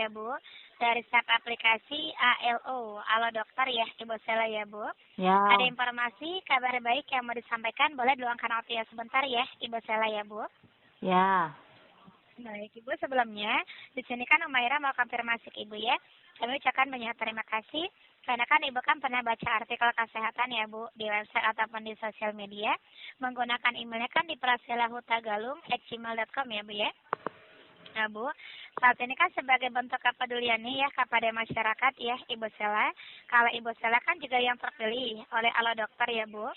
ya Bu, dari staff aplikasi ALO, Alo Dokter ya Ibu Sela ya Bu. Ya. Ada informasi kabar baik yang mau disampaikan, boleh luangkan waktu ya sebentar ya Ibu Sela ya Bu. Ya. Baik Ibu, sebelumnya di sini kan Umaira mau konfirmasi ke Ibu ya. Kami ucapkan banyak terima kasih karena kan Ibu kan pernah baca artikel kesehatan ya Bu di website ataupun di sosial media, menggunakan emailnya kan di praselahutagalung@gmail.com ya Bu ya. Nah Bu, saat ini kan sebagai bentuk kepedulian nih ya kepada masyarakat ya Ibu Sela. Kalau Ibu Sela kan juga yang terpilih oleh Alo Dokter ya Bu,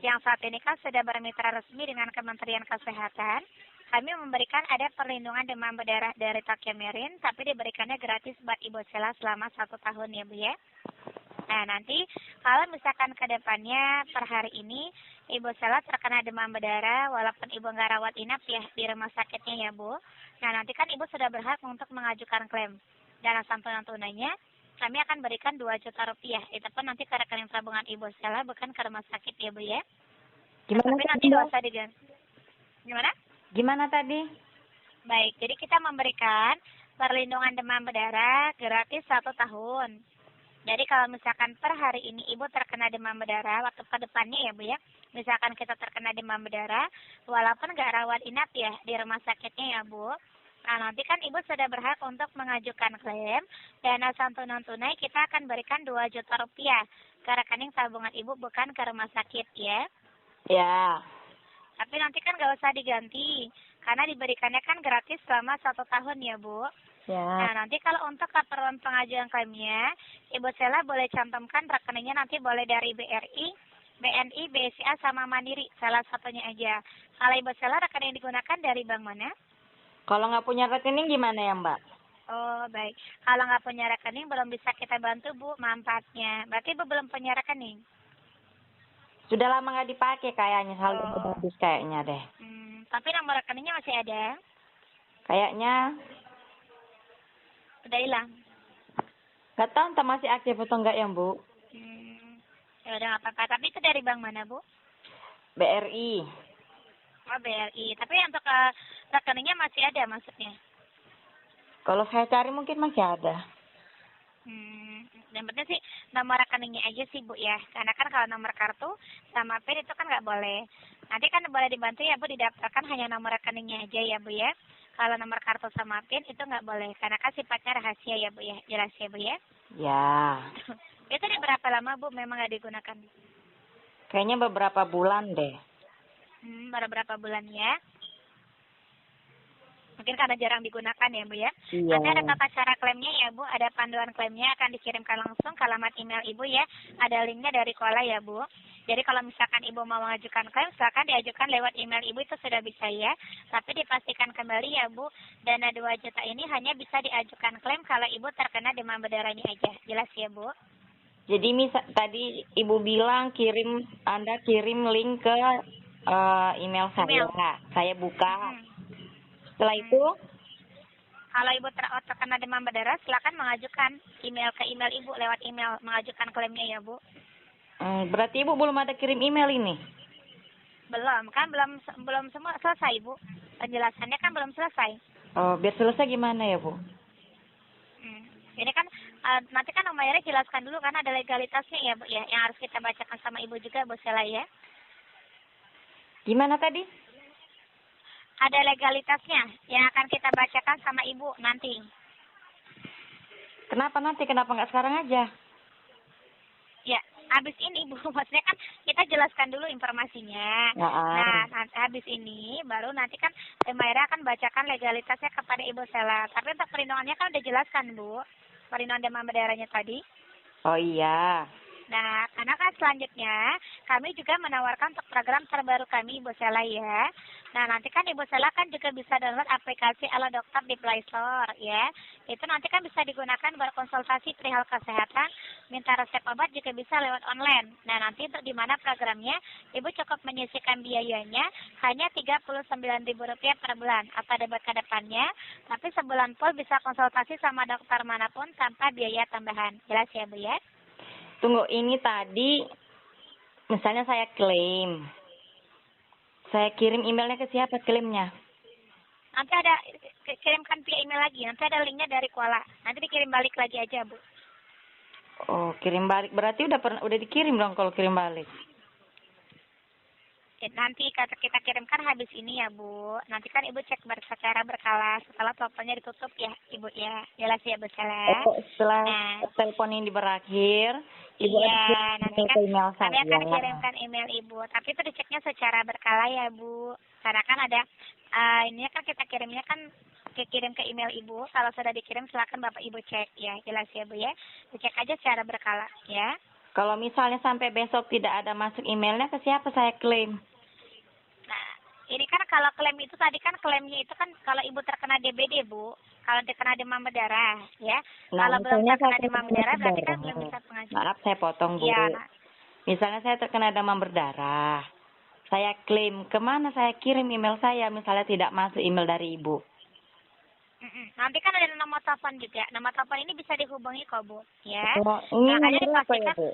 yang saat ini kan sudah bermitra resmi dengan Kementerian Kesehatan. Kami memberikan ada perlindungan demam berdarah dari Takyamerin, tapi diberikannya gratis buat Ibu Sela selama 1 tahun ya Bu ya. Nah nanti kalau misalkan ke depannya per hari ini Ibu Sela terkena demam berdarah walaupun Ibu nggak rawat inap ya di rumah sakitnya ya Bu. Nah nanti kan Ibu sudah berhak untuk mengajukan klaim. Dana santunan tunainya kami akan berikan 2 juta rupiah. Itu pun nanti ke rekening tabungan Ibu Sela bukan ke rumah sakit ya Bu ya. Nah, Gimana tapi nanti tadi, nggak Mbak? usah diganti. Gimana? Gimana tadi? Baik, jadi kita memberikan perlindungan demam berdarah gratis 1 tahun. Jadi kalau misalkan per hari ini Ibu terkena demam berdarah, waktu ke depannya ya Bu ya, misalkan kita terkena demam berdarah, walaupun nggak rawat inap ya di rumah sakitnya ya Bu, nah nanti kan Ibu sudah berhak untuk mengajukan klaim, dana santunan tunai kita akan berikan 2 juta rupiah ke rekening tabungan Ibu bukan ke rumah sakit ya. Ya. Tapi nanti kan nggak usah diganti, karena diberikannya kan gratis selama 1 tahun ya Bu. Ya. Nah, nanti kalau untuk keperluan pengajuan klaimnya, Ibu Sela boleh cantumkan rekeningnya nanti boleh dari BRI, BNI, BCA, sama Mandiri, salah satunya aja. Kalau Ibu Sela rekening digunakan dari bank mana? Kalau nggak punya rekening gimana ya, Mbak? Oh, baik. Kalau nggak punya rekening, belum bisa kita bantu, Bu, manfaatnya. Berarti Ibu belum punya rekening? Sudah lama nggak dipakai kayaknya, saldo udah Oh. habis kayaknya deh. Tapi nomor rekeningnya masih ada? Kayaknya Udah hilang? nggak tahu entah masih aktif atau enggak ya, Bu. Ya udah nggak apa-apa. Tapi itu dari bank mana, Bu? BRI. Oh, BRI. Tapi untuk rekeningnya masih ada maksudnya? Kalau saya cari mungkin masih ada. Yang penting sih nomor rekeningnya aja sih Bu ya. Karena kan kalau nomor kartu sama PIN itu kan nggak boleh. Nanti kan boleh dibantu ya Bu didaftarkan hanya nomor rekeningnya aja ya Bu ya. Kalau nomor kartu sama PIN itu nggak boleh. Karena kan sifatnya rahasia ya Bu ya. Jelas ya Bu ya. Ya. Itu udah berapa lama Bu memang nggak digunakan? Kayaknya beberapa bulan deh. Baru berapa bulan ya? Mungkin karena jarang digunakan ya Bu ya. Iya. Nanti ada tata cara klaimnya ya Bu. Ada panduan klaimnya akan dikirimkan langsung ke alamat email Ibu ya. Ada linknya dari Kuala ya Bu. Jadi kalau misalkan Ibu mau mengajukan klaim, silakan diajukan lewat email Ibu itu sudah bisa ya. Tapi dipastikan kembali ya Bu, dana 2 juta ini hanya bisa diajukan klaim kalau Ibu terkena demam berdarahnya aja. Jelas ya Bu? Jadi tadi Ibu bilang Anda kirim link ke email saya. Email. Saya buka. Setelah itu, kalau Ibu terkena demam berdarah, silakan mengajukan email ke email Ibu lewat email mengajukan klaimnya ya Bu. berarti Ibu belum ada kirim email ini? Belum, kan belum semua selesai Bu. Penjelasannya kan belum selesai. Oh, biar selesai gimana ya Bu? Ini kan nanti kan Umaira jelaskan dulu karena ada legalitasnya ya Bu ya, yang harus kita bacakan sama Ibu juga Bu Sela ya. Gimana tadi? Ada legalitasnya yang akan kita bacakan sama Ibu nanti. Kenapa nanti? Kenapa nggak sekarang aja? Ya, habis ini Bu, maksudnya kan kita jelaskan dulu informasinya. Nah, habis ini baru nanti kan Umaira akan bacakan legalitasnya kepada Ibu Sela. Tapi untuk perlindungannya kan udah jelaskan Bu, perlindungan demam berdarahnya tadi. Oh iya. Nah, karena kan selanjutnya kami juga menawarkan untuk program terbaru kami Ibu Sela ya. Nah, nanti kan Ibu Sela kan juga bisa download aplikasi Alo Dokter di Play Store ya. Itu nanti kan bisa digunakan berkonsultasi perihal kesehatan, minta resep obat juga bisa lewat online. Nah, nanti untuk di mana programnya Ibu cukup menyisihkan biayanya hanya Rp39.000 per bulan atau debat ke depannya, tapi sebulan full bisa konsultasi sama dokter manapun tanpa biaya tambahan. Jelas ya Bu ya? Tunggu, ini tadi misalnya saya klaim. Saya kirim emailnya ke siapa klaimnya? Nanti ada kirimkan via email lagi. Nanti ada linknya dari Kuala. Nanti dikirim balik lagi aja, Bu. Oh, kirim balik. Berarti udah dikirim dong kalau kirim balik. Nanti kata kita kirimkan habis ini ya, Bu. Nanti kan Ibu cek secara berkala setelah teleponnya ditutup ya, Ibu ya. Jelas ya, Bu Sela. Oh, setelah Nah, telepon ini berakhir, Ibu iya, ada nanti kirim kan ke email kami saya. akan kirimkan email Ibu. Tapi itu diceknya secara berkala ya, Bu. Karena kan ada, ini kan kita kirimnya kan kirim ke email Ibu. Kalau sudah dikirim silakan Bapak Ibu cek ya. Jelas ya, Bu ya. Dicek aja secara berkala ya. Kalau misalnya sampai besok tidak ada masuk emailnya, ke siapa saya klaim? Nah, ini kan kalau klaim itu tadi kan klaimnya itu kan kalau Ibu terkena DBD, Bu. Kalau terkena demam berdarah, ya. Nah, Kalau belum misalnya terkena saya demam terkena berdarah berarti kan berdarah. belum bisa pengajuan. Maaf, saya potong, Bu. Iya, nah. Misalnya saya terkena demam berdarah. Saya klaim, kemana saya kirim email saya misalnya tidak masuk email dari Ibu? Nanti kan ada nomor telepon juga. Nomor telepon ini bisa dihubungi kok, Bu. Ya. Oh, ini Makanya nomornya apa ya, dipastikan Bu?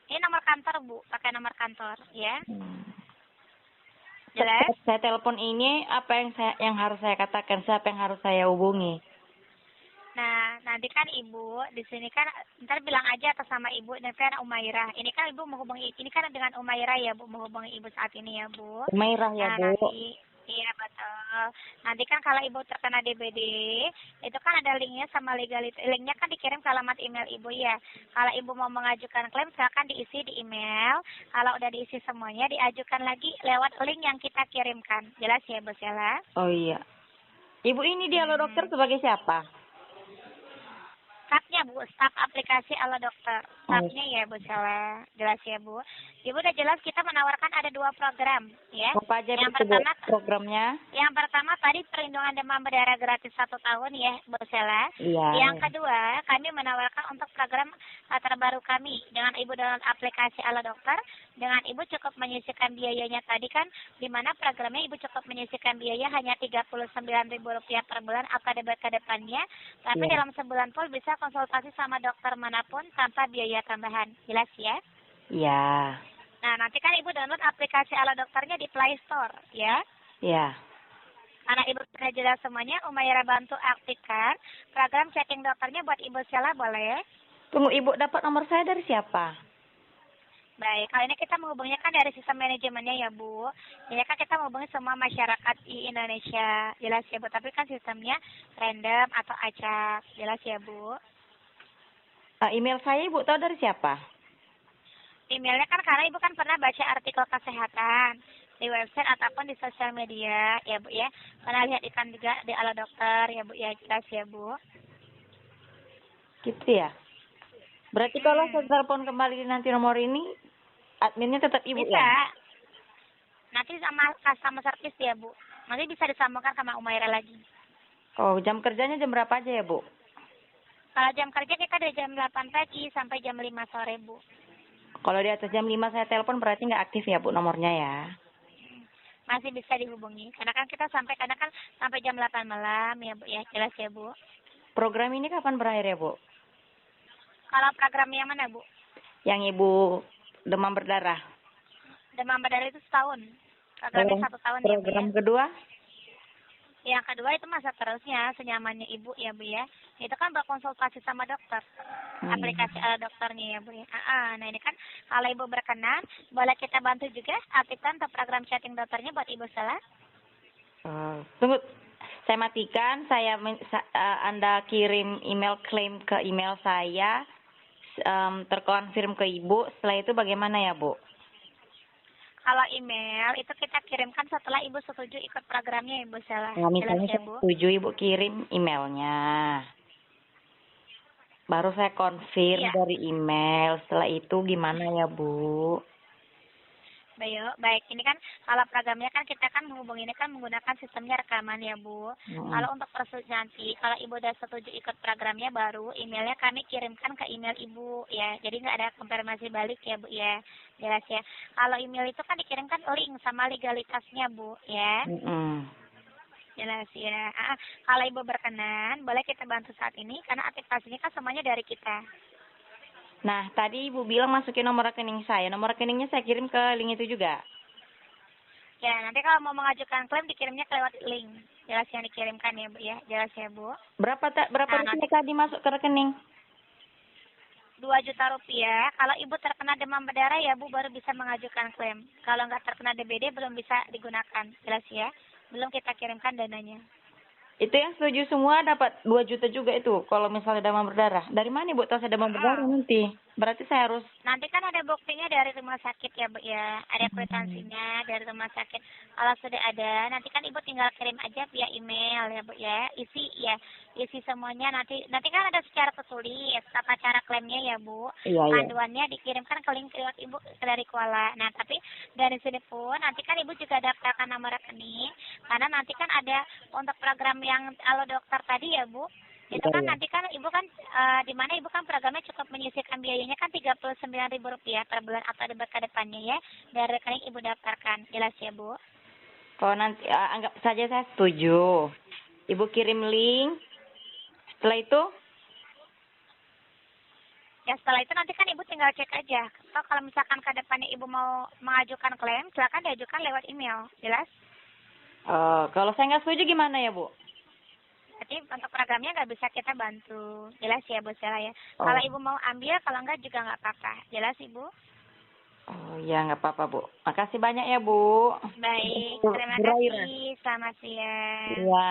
ini nomor kantor, Bu. Pakai nomor kantor, ya. Hmm. Jelas? Saya telepon ini, apa yang harus saya katakan, siapa yang harus saya hubungi? Nah, nanti kan Ibu di sini kan ntar bilang aja atas sama Ibu dan kan Umairah. Ini kan Ibu menghubungi ini kan dengan Umairah ya, Bu, menghubungi Ibu saat ini ya, Bu. Merah ya, Nah, Bu. nanti iya betul. Nanti kan kalau Ibu terkena DBD, itu kan ada linknya sama legalitas. Linknya kan dikirim ke alamat email Ibu ya. Kalau Ibu mau mengajukan klaim, silakan diisi di email. Kalau udah diisi semuanya, diajukan lagi lewat link yang kita kirimkan. Jelas ya, Bu Sela? Oh iya. Ibu ini dia lo dokter sebagai siapa? Staffnya, Bu, staff aplikasi Ala Dokter. Oh. Staffnya ya, Bu Sela. Jelas ya, Bu. Ibu udah jelas kita menawarkan ada 2 program, ya. Apa aja Yang itu, Bu, pertama, programnya? yang pertama tadi perlindungan demam berdarah gratis 1 tahun ya, Bu Sela. Iya. Yang kedua, kami menawarkan untuk program terbaru kami dengan Ibu dalam aplikasi Ala Dokter. Dengan Ibu cukup menyisihkan biayanya tadi kan, di mana programnya Ibu cukup menyisihkan biaya hanya Rp39.000 per bulan atau debit ke depannya. Tapi Iya. dalam sebulan pun bisa konsultasi sama dokter manapun tanpa biaya tambahan. Jelas ya? Iya. Nah, nanti kan Ibu download aplikasi Ala Dokternya di Play Store, ya. Iya. Karena Ibu sudah jelas semuanya, Umaira bantu aktifkan program chatting dokternya buat Ibu Sheila, boleh? Tunggu, Ibu dapat nomor saya dari siapa? Baik, kali ini kita menghubunginya kan dari sistem manajemennya ya, Bu. Jadi kan kita menghubungi semua masyarakat di Indonesia. Jelas ya, Bu. Tapi kan sistemnya random atau acak. Jelas ya, Bu. Email saya Ibu tahu dari siapa? Emailnya kan karena Ibu kan pernah baca artikel kesehatan di website ataupun di sosial media, ya, Bu ya. Pernah lihat iklan juga di Ala Dokter, ya, Bu ya. Jelas ya, Bu. Gitu ya. Berarti kalau saya telepon kembali nanti nomor ini, adminnya tetap Ibu Bisa. ya? Nanti sama customer service ya, Bu. Nanti bisa disambungkan sama Umaira lagi. Oh, jam kerjanya jam berapa aja ya, Bu? Kalau jam kerja kita dari jam 8 pagi sampai jam 5 sore, Bu. Kalau di atas jam 5 saya telepon berarti nggak aktif ya, Bu, nomornya ya? Masih bisa dihubungi. Karena kan kita kadang kan sampai jam 8 malam ya, Bu ya. Jelas ya, Bu. Program ini kapan berakhir ya, Bu? Kalau program yang mana, Bu? Yang Ibu demam berdarah. Demam berdarah itu setahun. Programnya 1 tahun ya, Bu ya. Program kedua? Yang kedua itu masa terusnya, senyamannya Ibu ya, Bu ya. Itu kan berkonsultasi sama dokter. Aplikasi Ala Dokternya ya, Bu ya. Nah ini kan kalau Ibu berkenan, boleh kita bantu juga aktifkan untuk program chatting dokternya buat Ibu Sheila. Tunggu, saya matikan. Anda kirim email klaim ke email saya, terkonfirm ke Ibu. Setelah itu bagaimana ya, Bu? Kalau email itu kita kirimkan setelah Ibu setuju ikut programnya, Ibu Sheila. Nah, misalnya Jelas ya, saya Bu. setuju, Ibu kirim emailnya. Baru saya konfirm Iya. dari email. Setelah itu gimana ya, Bu? Baik, ini kan kalau programnya kan kita kan menghubunginya kan menggunakan sistemnya rekaman ya, Bu. Kalau untuk proses nanti, kalau Ibu udah setuju ikut programnya baru emailnya kami kirimkan ke email Ibu ya. Jadi nggak ada konfirmasi balik ya, Bu ya. Jelas ya. Kalau email itu kan dikirimkan link sama legalitasnya, Bu ya. Jelas ya. Kalau Ibu berkenan, boleh kita bantu saat ini karena aktivasinya kan semuanya dari kita. Nah, tadi Ibu bilang masukin nomor rekening saya. Nomor rekeningnya saya kirim ke link itu juga. Ya, nanti kalau mau mengajukan klaim dikirimnya lewat link. Jelas yang dikirimkan ya, Bu ya. Jelas ya, Bu. Berapa Nah, rupiah nanti tadi masuk ke rekening? 2 juta rupiah. Kalau Ibu terkena demam berdarah ya, Bu baru bisa mengajukan klaim. Kalau nggak terkena DBD belum bisa digunakan. Jelas ya. Belum kita kirimkan dananya. Itu yang setuju semua dapat 2 juta juga itu kalau misalnya demam berdarah. Dari mana Ibu tahu saya demam berdarah nanti? Berarti saya harus Nanti kan ada buktinya dari rumah sakit ya, Bu ya. Ada kwitansinya dari rumah sakit. Kalau sudah ada, nanti kan Ibu tinggal kirim aja via email ya, Bu ya. Isi semuanya nanti kan ada secara tertulis tata cara klaimnya ya, Bu. Iya, iya. Panduannya dikirimkan ke link lewat Ibu dari Kuala. Nah, tapi dari sini pun nanti kan Ibu juga daftarkan nomor rekening karena nanti kan ada untuk program yang Halo Dokter tadi ya, Bu. Itu kan Iya. nanti kan Ibu kan di mana Ibu kan programnya cukup menyisihkan biayanya kan Rp39.000 per bulan atau debat ke depannya ya dari rekening Ibu daftarkan. Jelas ya, Bu? Kalau nanti anggap saja saya setuju. Ibu kirim link. Setelah itu Ya setelah itu nanti kan Ibu tinggal cek aja. Atau kalau misalkan ke depannya Ibu mau mengajukan klaim, silakan diajukan lewat email. Jelas? kalau saya nggak setuju gimana ya, Bu? Jadi untuk programnya nggak bisa kita bantu. Jelas ya, Bu Sela ya. Oh. Kalau Ibu mau ambil, kalau nggak juga nggak apa-apa. Jelas, Ibu? Oh, ya nggak apa-apa, Bu. Makasih banyak ya, Bu. Baik, Bu terima Raira. kasih. Selamat siang. Iya.